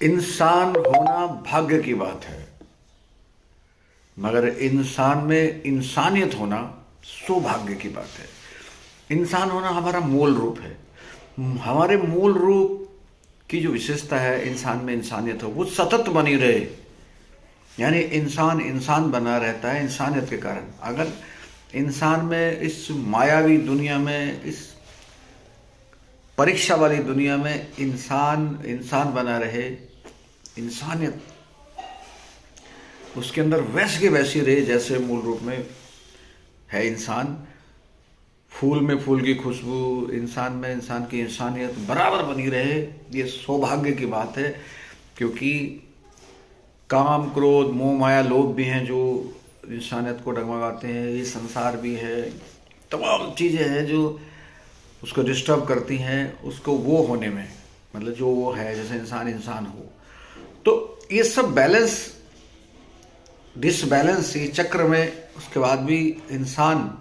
इंसान होना भाग्य की बात है, मगर इंसान में इंसानियत होना सौभाग्य की बात है। इंसान होना हमारा मूल रूप है। हमारे मूल रूप की जो विशेषता है, इंसान में इंसानियत हो, वो सतत बनी रहे। यानी इंसान इंसान बना रहता है इंसानियत के कारण। अगर इंसान में, इस मायावी दुनिया में, इस परीक्षा वाली दुनिया में इंसान इंसान बना रहे, इंसानियत उसके अंदर वैसे की वैसी रहे जैसे मूल रूप में है इंसान। फूल में फूल की खुशबू, इंसान में इंसान की इंसानियत बराबर बनी रहे, ये सौभाग्य की बात है। क्योंकि काम, क्रोध, मोह, माया, लोभ भी हैं जो इंसानियत को डगमगाते हैं। ये संसार भी है, तमाम चीज़ें हैं जो उसको डिस्टर्ब करती हैं उसको वो होने में, मतलब जो वो है, जैसे इंसान इंसान हो। तो ये सब बैलेंस, डिसबैलेंस, ये चक्र में उसके बाद भी इंसान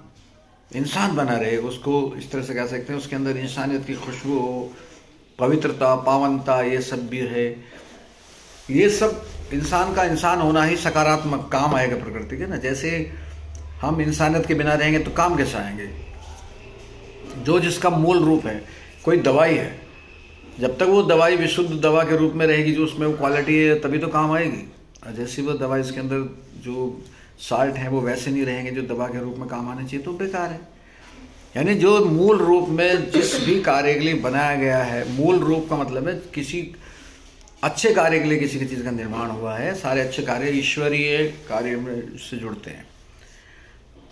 इंसान बना रहे, उसको इस तरह से कह सकते हैं, उसके अंदर इंसानियत की खुशबू हो, पवित्रता, पावनता, ये सब भी है। ये सब इंसान का इंसान होना ही सकारात्मक काम आएगा प्रकृति के ना। जैसे हम इंसानियत के बिना रहेंगे तो काम कैसे आएंगे? जो जिसका मूल रूप है, कोई दवाई है, जब तक वो दवाई विशुद्ध दवा के रूप में रहेगी, जो उसमें वो क्वालिटी है, तभी तो काम आएगी। जैसी वो दवाई, इसके अंदर जो साल्ट है वो वैसे नहीं रहेंगे जो दवा के रूप में काम आने चाहिए, तो बेकार है। यानी जो मूल रूप में जिस भी कार्य के लिए बनाया गया है, मूल रूप का मतलब है किसी अच्छे कार्य के लिए किसी की चीज़ का निर्माण हुआ है। सारे अच्छे कार्य ईश्वरीय कार्य में से जुड़ते हैं।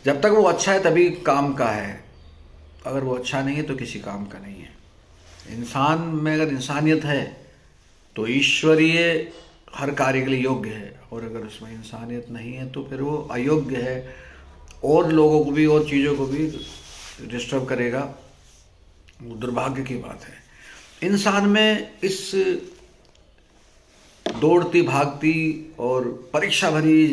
जब तक वो अच्छा है तभी काम का है, अगर वो अच्छा नहीं है तो किसी काम का नहीं है। इंसान में अगर इंसानियत है तो ईश्वरीय हर कार्य के लिए योग्य है, और अगर उसमें इंसानियत नहीं है तो फिर वो अयोग्य है, और लोगों को भी और चीज़ों को भी डिस्टर्ब करेगा। वो दुर्भाग्य की बात है। इंसान में इस दौड़ती भागती और परीक्षा भरी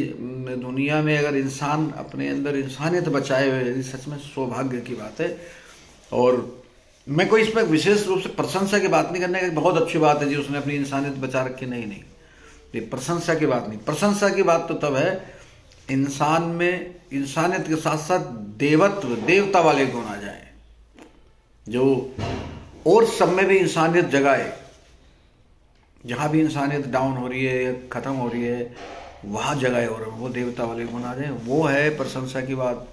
दुनिया में अगर इंसान अपने अंदर इंसानियत बचाए हुए, सच में सौभाग्य की बात है। और मैं कोई इसमें विशेष रूप से प्रशंसा की बात नहीं करने का, बहुत अच्छी बात है जी उसने अपनी इंसानियत बचा रखी, नहीं, ये प्रशंसा की बात नहीं। प्रशंसा की बात तो तब है इंसान में इंसानियत के साथ साथ देवत्व, देवता वाले गुण आ जाए, जो और सब में भी इंसानियत जगाए। जहाँ भी इंसानियत डाउन हो रही है या खत्म हो रही है, वहाँ जगाए और वो देवता वाले गुण आ जाए। वो है प्रशंसा की बात,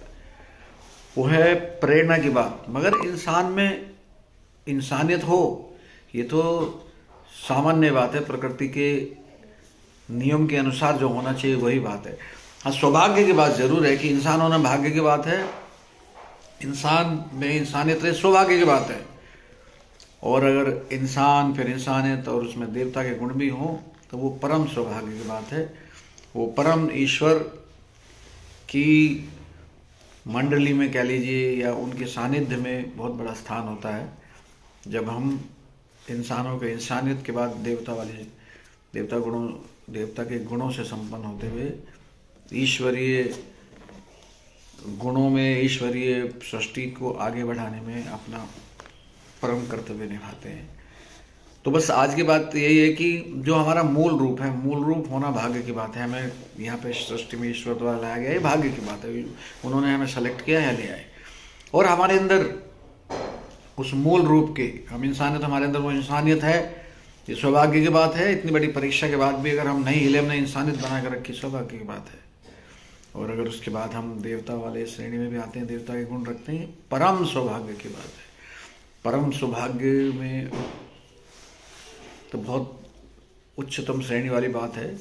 वो है प्रेरणा की बात। मगर इंसान में इंसानियत हो, ये तो सामान्य बात है, प्रकृति के नियम के अनुसार जो होना चाहिए वही बात है। हाँ, सौभाग्य की बात जरूर है कि इंसान होना भाग्य की बात है, इंसान में इंसानियत रहे सौभाग्य की बात है। और अगर इंसान फिर इंसानियत और उसमें देवता के गुण भी हों तो वो परम सौभाग्य की बात है। वो परम ईश्वर की मंडली में कह लीजिए या उनके सानिध्य में बहुत बड़ा स्थान होता है, जब हम इंसानों के इंसानियत के बाद देवता के गुणों से संपन्न होते हुए ईश्वरीय गुणों में, ईश्वरीय सृष्टि को आगे बढ़ाने में अपना परम कर्तव्य निभाते हैं। तो बस आज की बात यही है कि जो हमारा मूल रूप है, मूल रूप होना भाग्य की बात है। हमें यहाँ पे सृष्टि में ईश्वर द्वारा लाया गया, ये भाग्य की बात है। उन्होंने हमें सेलेक्ट किया है, ले आए, और हमारे अंदर उस मूल रूप के, हम इंसानियत, हमारे अंदर वो इंसानियत है, ये सौभाग्य की बात है। इतनी बड़ी परीक्षा के बाद भी अगर हम नहीं हिले, हमने इंसानियत बना कर रखी, सौभाग्य की बात है। और अगर उसके बाद हम देवता वाले श्रेणी में भी आते हैं, देवता के गुण रखते हैं, परम सौभाग्य की बात है। परम सौभाग्य में तो बहुत उच्चतम श्रेणी वाली बात है।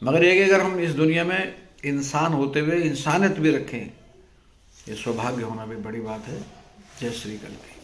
मगर ये कि अगर हम इस दुनिया में इंसान होते हुए इंसानियत भी रखें, ये सौभाग्य होना भी बड़ी बात है। जय श्री कल्की।